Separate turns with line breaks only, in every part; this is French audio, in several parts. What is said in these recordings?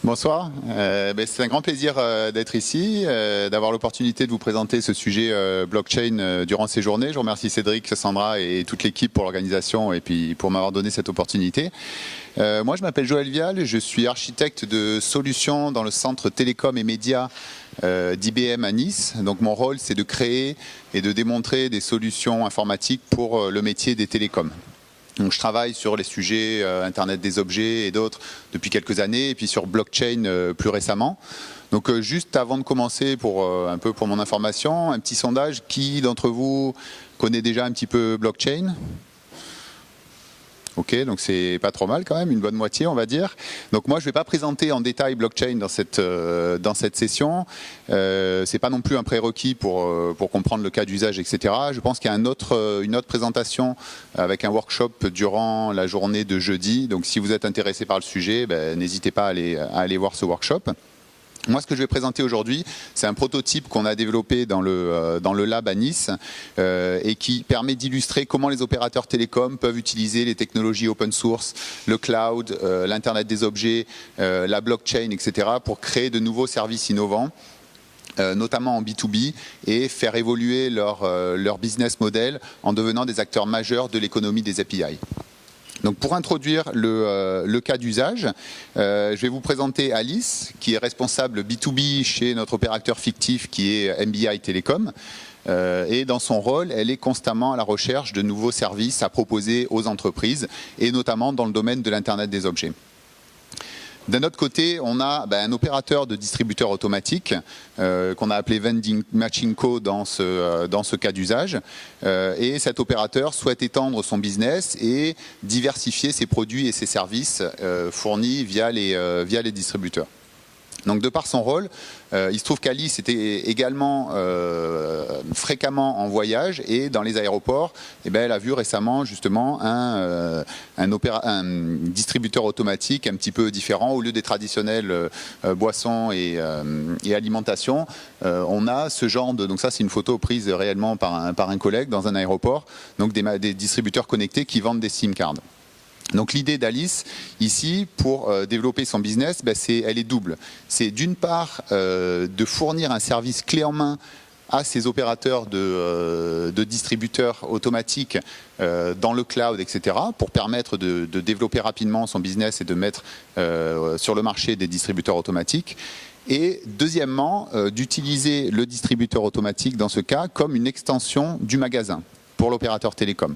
Bonsoir, c'est un grand plaisir d'être ici, d'avoir l'opportunité de vous présenter ce sujet blockchain durant ces journées. Je remercie Cédric, Sandra et toute l'équipe pour l'organisation et puis pour m'avoir donné cette opportunité. Moi je m'appelle Joël Vial, je suis architecte de solutions dans le centre télécom et médias d'IBM à Nice. Donc mon rôle c'est de créer et de démontrer des solutions informatiques pour le métier des télécoms. Donc, je travaille sur les sujets Internet des objets et d'autres depuis quelques années, et puis sur blockchain plus récemment. Donc juste avant de commencer, un peu pour mon information, un petit sondage. Qui d'entre vous connaît déjà un petit peu blockchain ? Ok, donc c'est pas trop mal quand même, une bonne moitié on va dire. Donc moi je vais pas présenter en détail blockchain dans cette session. C'est pas non plus un prérequis pour comprendre le cas d'usage, etc. Je pense qu'il y a une autre présentation avec un workshop durant la journée de jeudi. Donc si vous êtes intéressé par le sujet, n'hésitez pas à aller voir ce workshop. Moi, ce que je vais présenter aujourd'hui, c'est un prototype qu'on a développé dans le lab à Nice et qui permet d'illustrer comment les opérateurs télécoms peuvent utiliser les technologies open source, le cloud, l'Internet des objets, la blockchain, etc. pour créer de nouveaux services innovants, notamment en B2B, et faire évoluer leur business model en devenant des acteurs majeurs de l'économie des API. Donc pour introduire le cas d'usage, je vais vous présenter Alice, qui est responsable B2B chez notre opérateur fictif qui est MBI Telecom. Et dans son rôle, elle est constamment à la recherche de nouveaux services à proposer aux entreprises, et notamment dans le domaine de l'Internet des objets. D'un autre côté, on a un opérateur de distributeur automatique qu'on a appelé Vending Machine Co dans ce cas d'usage. Et cet opérateur souhaite étendre son business et diversifier ses produits et ses services fournis via les distributeurs. Donc de par son rôle, il se trouve qu'Alice était également fréquemment en voyage, et dans les aéroports, elle a vu récemment justement un distributeur automatique un petit peu différent. Au lieu des traditionnels boissons et alimentation, on a ce genre de... Donc ça c'est une photo prise réellement par un collègue dans un aéroport, donc des distributeurs connectés qui vendent des SIM cards. Donc l'idée d'Alice ici pour développer son business, elle est double. C'est d'une part de fournir un service clé en main à ces opérateurs de distributeurs automatiques dans le cloud, etc., pour permettre de développer rapidement son business et de mettre sur le marché des distributeurs automatiques. Et deuxièmement, d'utiliser le distributeur automatique dans ce cas comme une extension du magasin pour l'opérateur télécom.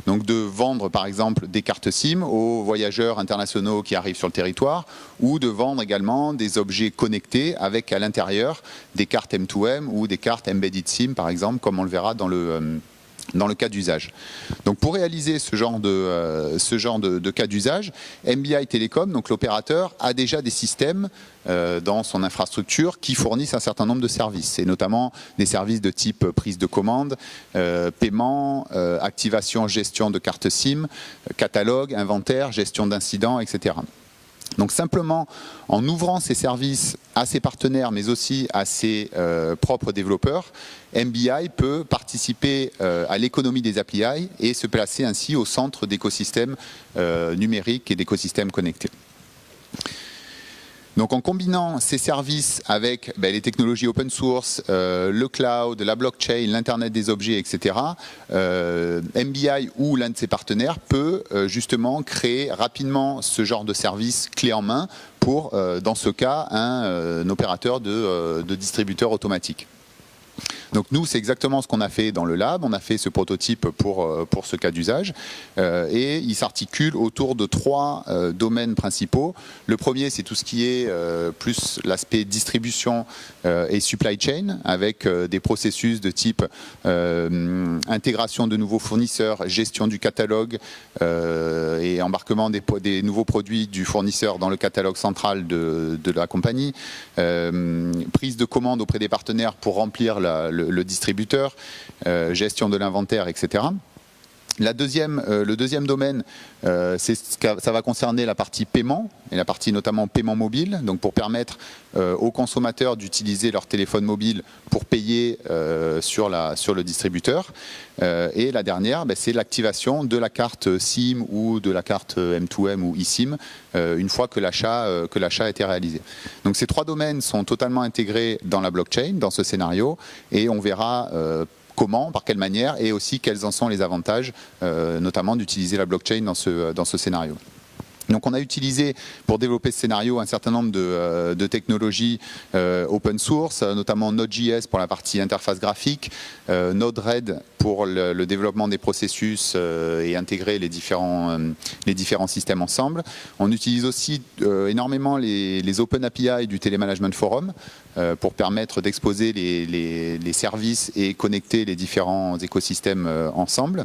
Donc de vendre par exemple des cartes SIM aux voyageurs internationaux qui arrivent sur le territoire, ou de vendre également des objets connectés avec à l'intérieur des cartes M2M ou des cartes Embedded SIM par exemple, comme on le verra dans le cas d'usage. Donc pour réaliser ce genre de cas d'usage, MBI Telecom, donc l'opérateur, a déjà des systèmes dans son infrastructure qui fournissent un certain nombre de services, et notamment des services de type prise de commande, paiement, activation, gestion de cartes SIM, catalogue, inventaire, gestion d'incidents, etc. Donc simplement, en ouvrant ces services à ses partenaires, mais aussi à ses propres développeurs, MBI peut participer à l'économie des API et se placer ainsi au centre d'écosystèmes numériques et d'écosystèmes connectés. Donc en combinant ces services avec les technologies open source, le cloud, la blockchain, l'Internet des objets, etc., MBI ou l'un de ses partenaires peut justement créer rapidement ce genre de service clé en main pour, dans ce cas, un opérateur de distributeur automatique. Donc nous, c'est exactement ce qu'on a fait dans le lab. On a fait ce prototype pour ce cas d'usage. Et il s'articule autour de trois domaines principaux. Le premier, c'est tout ce qui est plus l'aspect distribution et supply chain, avec des processus de type intégration de nouveaux fournisseurs, gestion du catalogue et embarquement des nouveaux produits du fournisseur dans le catalogue central de la compagnie, prise de commande auprès des partenaires pour remplir le distributeur, gestion de l'inventaire, etc. Le deuxième domaine, ça va concerner la partie paiement, et la partie notamment paiement mobile, donc pour permettre aux consommateurs d'utiliser leur téléphone mobile pour payer sur le distributeur. Et la dernière, c'est l'activation de la carte SIM ou de la carte M2M ou eSIM une fois que l'achat a été réalisé. Donc ces trois domaines sont totalement intégrés dans la blockchain, dans ce scénario, et on verra comment, par quelle manière, et aussi quels en sont les avantages, notamment d'utiliser la blockchain dans ce scénario. Donc on a utilisé pour développer ce scénario un certain nombre de technologies open source, notamment Node.js pour la partie interface graphique, Node-RED pour le développement des processus et intégrer les différents systèmes ensemble. On utilise aussi énormément les Open API du Telemanagement Forum pour permettre d'exposer les services et connecter les différents écosystèmes ensemble.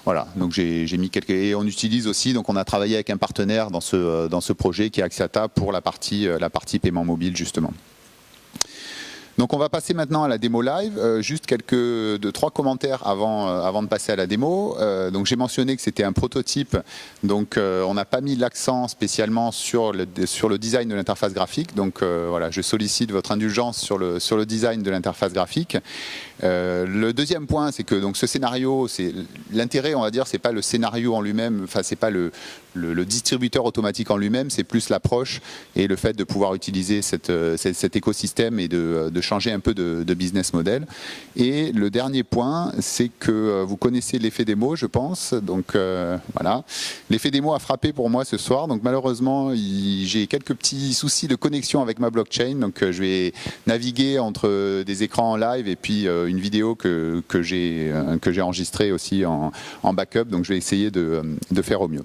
Voilà, donc j'ai mis quelques... Et on utilise aussi, donc on a travaillé avec un partenaire dans ce projet qui est Axiata pour la partie paiement mobile justement. Donc on va passer maintenant à la démo live. Juste trois commentaires avant de passer à la démo. Donc j'ai mentionné que c'était un prototype, donc on n'a pas mis l'accent spécialement sur le design de l'interface graphique. Donc voilà, je sollicite votre indulgence sur le design de l'interface graphique. Le deuxième point, c'est que donc ce scénario, l'intérêt, on va dire, c'est pas le scénario en lui-même, enfin c'est pas le distributeur automatique en lui-même, c'est plus l'approche et le fait de pouvoir utiliser cet écosystème et de changer un peu de business model. Et le dernier point, c'est que vous connaissez l'effet démo, je pense. Donc voilà, l'effet démo a frappé pour moi ce soir. Donc malheureusement, j'ai quelques petits soucis de connexion avec ma blockchain. Donc je vais naviguer entre des écrans en live et puis une vidéo que j'ai enregistrée aussi en backup. Donc je vais essayer de faire au mieux.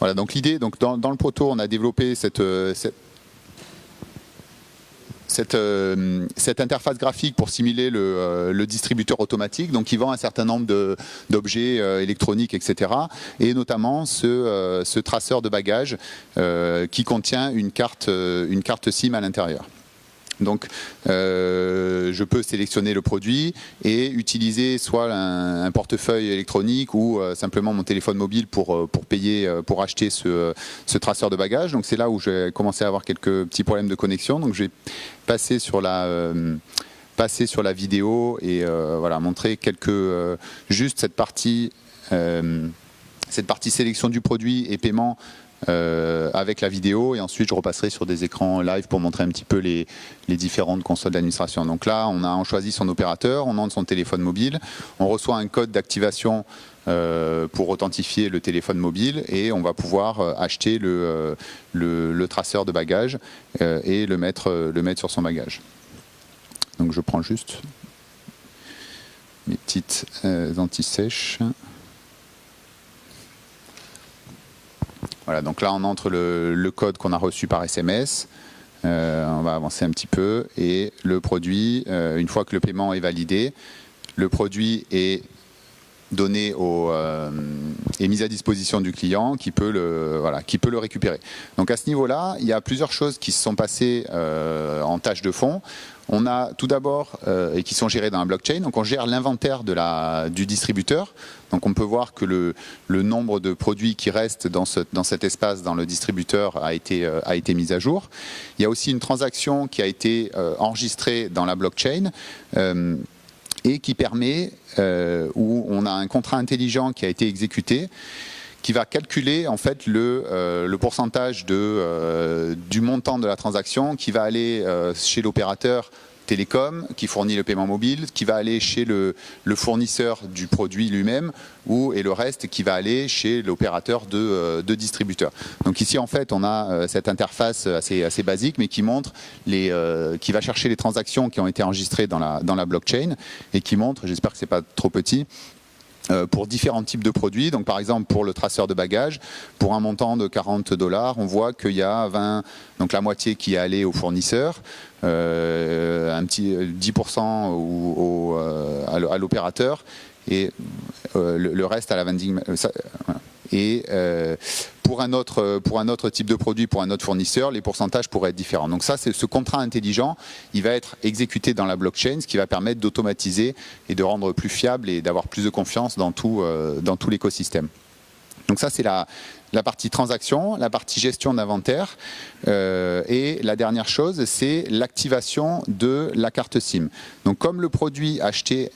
Voilà, donc l'idée, donc dans le proto, on a développé cette interface graphique pour simuler le distributeur automatique, donc qui vend un certain nombre d'objets électroniques, etc. Et notamment ce traceur de bagages qui contient une carte SIM à l'intérieur. Donc je peux sélectionner le produit et utiliser soit un portefeuille électronique ou simplement mon téléphone mobile pour payer, pour acheter ce traceur de bagages. Donc c'est là où j'ai commencé à avoir quelques petits problèmes de connexion. Donc je vais passer sur la vidéo et voilà, montrer juste cette partie sélection du produit et paiement avec la vidéo, et ensuite je repasserai sur des écrans live pour montrer un petit peu les différentes consoles d'administration. Donc là on choisit son opérateur, on entre son téléphone mobile, on reçoit un code d'activation pour authentifier le téléphone mobile, et on va pouvoir acheter le traceur de bagages et le mettre sur son bagage. Donc je prends juste mes petites anti-sèches. Voilà, donc là on entre le code qu'on a reçu par SMS, on va avancer un petit peu, et le produit, une fois que le paiement est validé, le produit est donné est mis à disposition du client qui peut le récupérer. Donc à ce niveau-là, il y a plusieurs choses qui se sont passées en tâche de fond. On a tout d'abord, et qui sont gérées dans la blockchain, donc on gère l'inventaire du distributeur. Donc on peut voir que le nombre de produits qui restent dans cet espace dans le distributeur a été mis à jour. Il y a aussi une transaction qui a été enregistrée dans la blockchain et qui permet, où on a un contrat intelligent qui a été exécuté, qui va calculer en fait le pourcentage du montant de la transaction qui va aller chez l'opérateur télécom qui fournit le paiement mobile, qui va aller chez le fournisseur du produit lui-même, et le reste qui va aller chez l'opérateur de distributeur. Donc ici en fait on a cette interface assez basique, mais qui montre qui va chercher les transactions qui ont été enregistrées dans la blockchain, et qui montre, j'espère que c'est pas trop petit, pour différents types de produits. Donc par exemple pour le traceur de bagages, pour un montant de 40 $, on voit qu'il y a 20, donc la moitié qui est allée au fournisseur, un petit 10% à l'opérateur, et le reste à la vending. et pour un autre type de produit, pour un autre fournisseur, les pourcentages pourraient être différents. Donc ça, c'est ce contrat intelligent, il va être exécuté dans la blockchain, ce qui va permettre d'automatiser et de rendre plus fiable et d'avoir plus de confiance dans tout l'écosystème. Donc ça, c'est la partie transaction, la partie gestion d'inventaire. Et la dernière chose, c'est l'activation de la carte SIM. Donc comme le produit acheté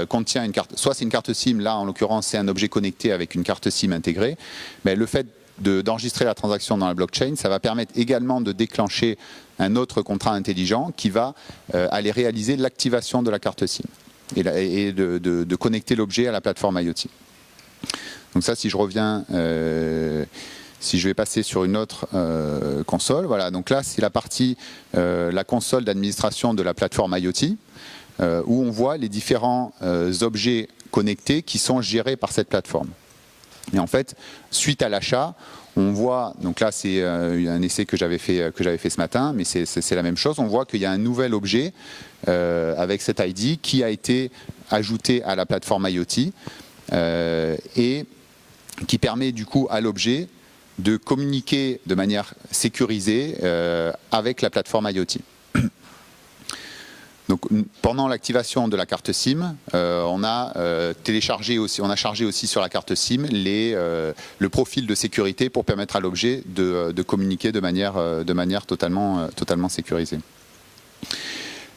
contient une carte, soit c'est une carte SIM, là en l'occurrence c'est un objet connecté avec une carte SIM intégrée, mais le fait d'enregistrer la transaction dans la blockchain, ça va permettre également de déclencher un autre contrat intelligent qui va aller réaliser l'activation de la carte SIM et de connecter l'objet à la plateforme IoT. Donc ça, si je reviens, si je vais passer sur une autre console, voilà. Donc là, c'est la partie, la console d'administration de la plateforme IoT, où on voit les différents objets connectés qui sont gérés par cette plateforme. Et en fait, suite à l'achat, on voit, donc là c'est un essai que j'avais fait ce matin, mais c'est la même chose, on voit qu'il y a un nouvel objet avec cet ID qui a été ajouté à la plateforme IoT et qui permet du coup à l'objet de communiquer de manière sécurisée avec la plateforme IoT. Donc, pendant l'activation de la carte SIM, on a chargé aussi sur la carte SIM le profil de sécurité pour permettre à l'objet de communiquer de manière totalement sécurisée.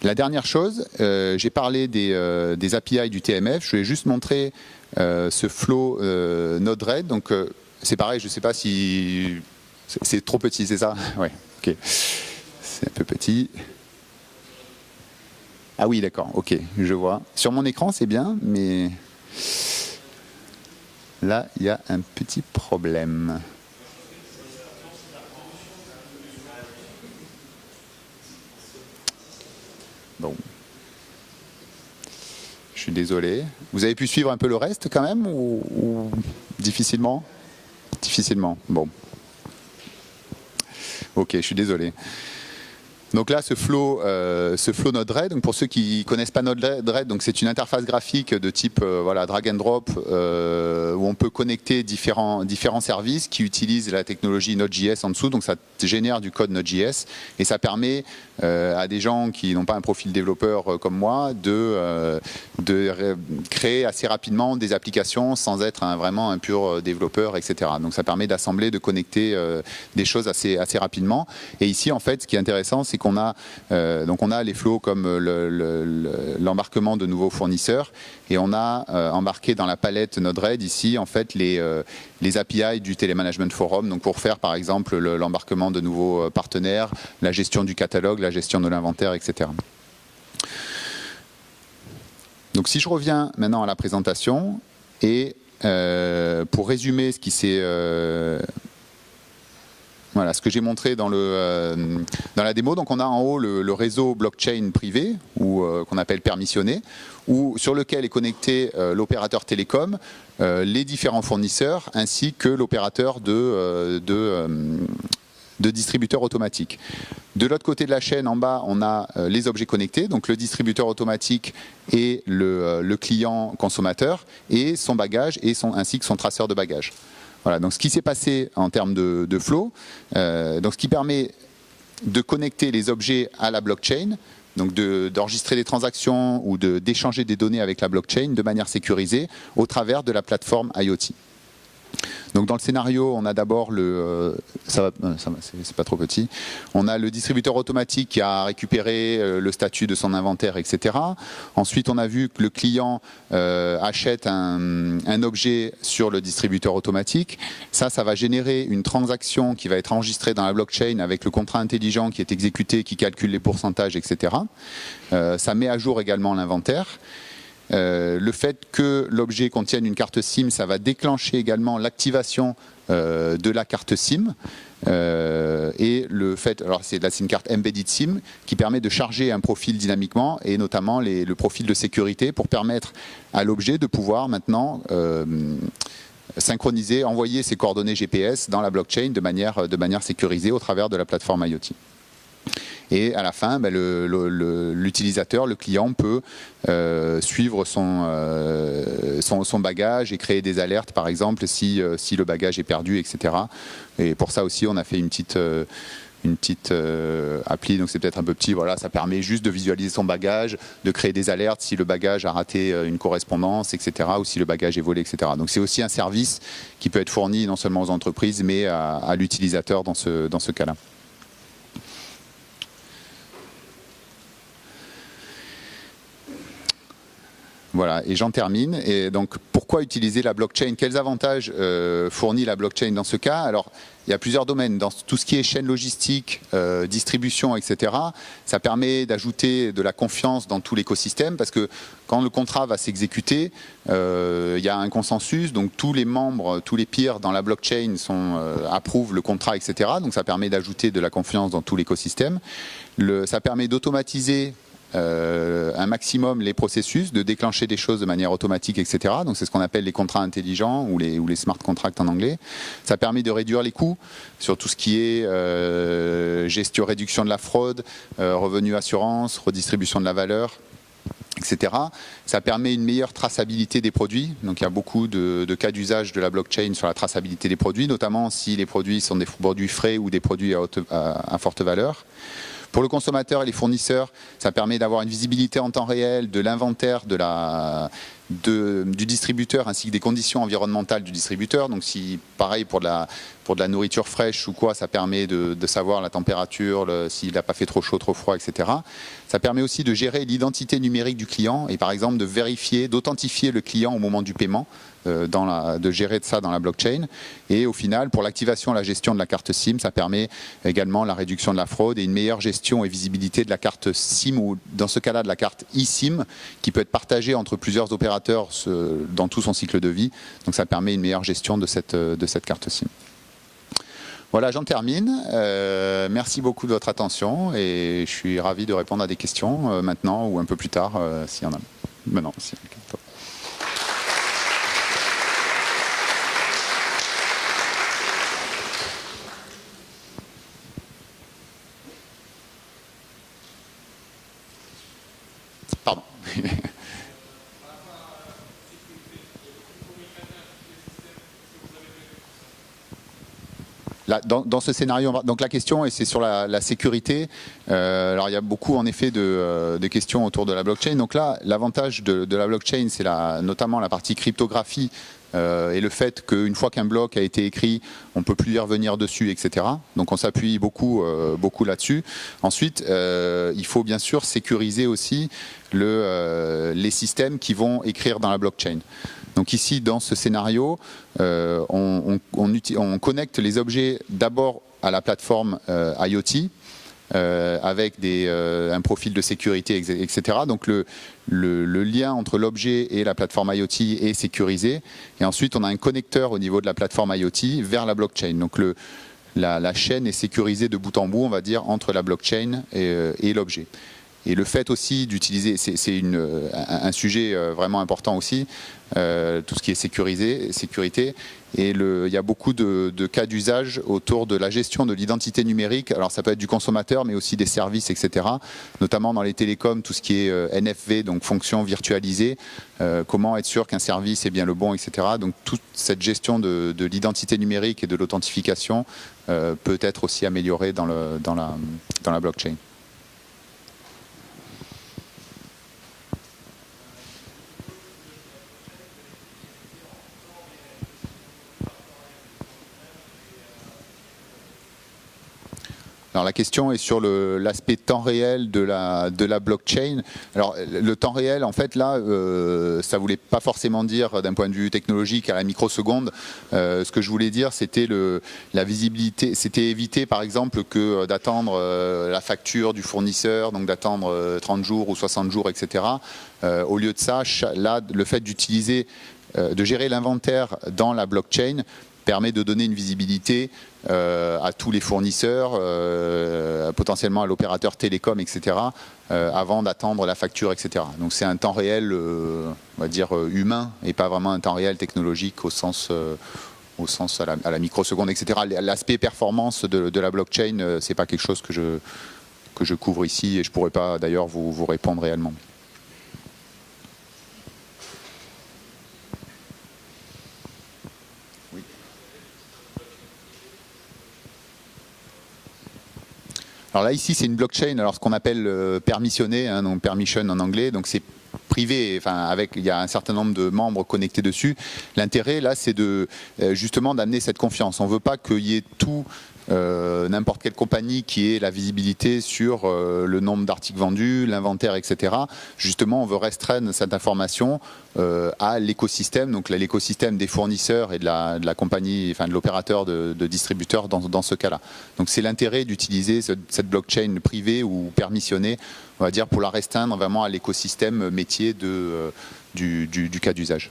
La dernière chose, j'ai parlé des API du TMF. Je vais juste montrer ce flow Node-RED. Donc, c'est pareil, je ne sais pas si c'est trop petit, c'est ça? Oui, ok. C'est un peu petit. Ah oui, d'accord, ok, je vois. Sur mon écran, c'est bien, mais là, il y a un petit problème. Bon. Je suis désolé. Vous avez pu suivre un peu le reste quand même ou difficilement? Difficilement, bon. Ok, je suis désolé. Donc là, ce flow Node-RED, donc pour ceux qui ne connaissent pas Node-RED, donc c'est une interface graphique de type voilà, drag and drop où on peut connecter différents services qui utilisent la technologie Node.js en dessous. Donc ça génère du code Node.js et ça permet à des gens qui n'ont pas un profil développeur comme moi de créer assez rapidement des applications sans être vraiment un pur développeur, etc. Donc ça permet d'assembler, de connecter des choses assez rapidement. Et ici, en fait, ce qui est intéressant, c'est qu'on a les flows comme l'embarquement de nouveaux fournisseurs et on a embarqué dans la palette Node-RED ici en fait les API du Telemanagement Forum, donc pour faire par exemple l'embarquement de nouveaux partenaires, la gestion du catalogue, la gestion de l'inventaire, etc. Donc si je reviens maintenant à la présentation et pour résumer ce qui s'est voilà ce que j'ai montré dans la démo. Donc on a en haut le réseau blockchain privé ou qu'on appelle permissionné, sur lequel est connecté l'opérateur télécom, les différents fournisseurs ainsi que l'opérateur de distributeurs automatiques. De l'autre côté de la chaîne, en bas, on a les objets connectés, donc le distributeur automatique et le client consommateur et son bagage ainsi que son traceur de bagages. Voilà, donc ce qui s'est passé en termes de flow, donc ce qui permet de connecter les objets à la blockchain, donc d'enregistrer des transactions ou d'échanger des données avec la blockchain de manière sécurisée au travers de la plateforme IoT. Donc dans le scénario, on a d'abord c'est pas trop petit. On a le distributeur automatique qui a récupéré le statut de son inventaire, etc. Ensuite, on a vu que le client achète un objet sur le distributeur automatique. Ça va générer une transaction qui va être enregistrée dans la blockchain avec le contrat intelligent qui est exécuté, qui calcule les pourcentages, etc. Ça met à jour également l'inventaire. Le fait que l'objet contienne une carte SIM, ça va déclencher également l'activation de la carte SIM et le fait, alors c'est une carte embedded SIM qui permet de charger un profil dynamiquement et notamment le profil de sécurité pour permettre à l'objet de pouvoir maintenant synchroniser, envoyer ses coordonnées GPS dans la blockchain de manière sécurisée au travers de la plateforme IoT. Et à la fin, ben, l'utilisateur, le client peut suivre son bagage et créer des alertes, par exemple, si le bagage est perdu, etc. Et pour ça aussi, on a fait une petite appli, donc c'est peut-être un peu petit, voilà, ça permet juste de visualiser son bagage, de créer des alertes si le bagage a raté une correspondance, etc., ou si le bagage est volé, etc. Donc c'est aussi un service qui peut être fourni non seulement aux entreprises, mais à l'utilisateur dans ce cas-là. Voilà, et j'en termine. Et donc, pourquoi utiliser la blockchain? Quels avantages fournit la blockchain dans ce cas? Alors, il y a plusieurs domaines. Dans tout ce qui est chaîne logistique, distribution, etc., ça permet d'ajouter de la confiance dans tout l'écosystème, parce que quand le contrat va s'exécuter, il y a un consensus, donc tous les membres, tous les peers dans la blockchain approuvent le contrat, etc. Donc, ça permet d'ajouter de la confiance dans tout l'écosystème. Ça permet d'automatiser un maximum les processus, de déclencher des choses de manière automatique, etc. Donc c'est ce qu'on appelle les contrats intelligents ou les smart contracts en anglais. Ça permet de réduire les coûts sur tout ce qui est gestion, réduction de la fraude, revenu assurance, redistribution de la valeur, etc. Ça permet une meilleure traçabilité des produits. Donc il y a beaucoup de cas d'usage de la blockchain sur la traçabilité des produits, notamment si les produits sont des produits frais ou des produits à forte valeur. Pour le consommateur et les fournisseurs, ça permet d'avoir une visibilité en temps réel de l'inventaire du distributeur ainsi que des conditions environnementales du distributeur. Donc si, pareil, pour de la nourriture fraîche ou quoi, ça permet de savoir la température, s'il n'a pas fait trop chaud, trop froid, etc. Ça permet aussi de gérer l'identité numérique du client et par exemple de vérifier, d'authentifier le client au moment du paiement, de gérer ça dans la blockchain. Et au final, pour l'activation et la gestion de la carte SIM, ça permet également la réduction de la fraude et une meilleure gestion et visibilité de la carte SIM ou dans ce cas-là de la carte eSIM qui peut être partagée entre plusieurs opérateurs dans tout son cycle de vie. Donc ça permet une meilleure gestion de cette carte SIM. Voilà, j'en termine. Merci beaucoup de votre attention et je suis ravi de répondre à des questions maintenant ou un peu plus tard s'il y en a. Maintenant, s'il y en a. Pardon. Là, dans ce scénario, donc la question, et c'est sur la sécurité. Alors il y a beaucoup en effet de questions autour de la blockchain. Donc là, l'avantage de la blockchain, c'est notamment la partie cryptographie et le fait qu'une fois qu'un bloc a été écrit, on ne peut plus y revenir dessus, etc. Donc on s'appuie beaucoup là-dessus. Ensuite, il faut bien sûr sécuriser aussi les systèmes qui vont écrire dans la blockchain. Donc ici, dans ce scénario, on connecte les objets d'abord à la plateforme IoT avec un profil de sécurité, etc. Donc le lien entre l'objet et la plateforme IoT est sécurisé. Et ensuite, on a un connecteur au niveau de la plateforme IoT vers la blockchain. Donc la chaîne est sécurisée de bout en bout, on va dire, entre la blockchain et l'objet. Et le fait aussi d'utiliser, c'est un sujet vraiment important aussi, tout ce qui est sécurité. Et il y a beaucoup de cas d'usage autour de la gestion de l'identité numérique. Alors ça peut être du consommateur, mais aussi des services, etc. Notamment dans les télécoms, tout ce qui est NFV, donc fonction virtualisée. Comment être sûr qu'un service est bien le bon, etc. Donc toute cette gestion de l'identité numérique et de l'authentification peut être aussi améliorée dans la blockchain. Alors la question est sur l'aspect temps réel de la blockchain. Alors le temps réel, en fait, là, ça voulait pas forcément dire d'un point de vue technologique à la microseconde. Ce que je voulais dire, c'était la visibilité. C'était éviter, par exemple, que d'attendre la facture du fournisseur, donc d'attendre 30 jours ou 60 jours, etc. Au lieu de ça, là, le fait d'utiliser, de gérer l'inventaire dans la blockchain permet de donner une visibilité à tous les fournisseurs, potentiellement à l'opérateur télécom, etc., avant d'attendre la facture, etc. Donc c'est un temps réel, on va dire, humain, et pas vraiment un temps réel technologique au sens à la microseconde, etc. L'aspect performance de la blockchain, c'est pas quelque chose que que je couvre ici et je ne pourrais pas d'ailleurs vous répondre réellement. Oui. Alors là, ici, c'est une blockchain, alors ce qu'on appelle permissionnée, hein, donc permission en anglais, donc c'est privé, enfin il y a un certain nombre de membres connectés dessus. L'intérêt là, c'est de justement d'amener cette confiance. On ne veut pas qu'il y ait tout, n'importe quelle compagnie qui ait la visibilité sur le nombre d'articles vendus, l'inventaire, etc. Justement, on veut restreindre cette information à l'écosystème, donc l'écosystème des fournisseurs et de la compagnie, enfin de l'opérateur de distributeur dans ce cas-là. Donc c'est l'intérêt d'utiliser cette blockchain privée ou permissionnée, on va dire, pour la restreindre vraiment à l'écosystème métier du cas d'usage.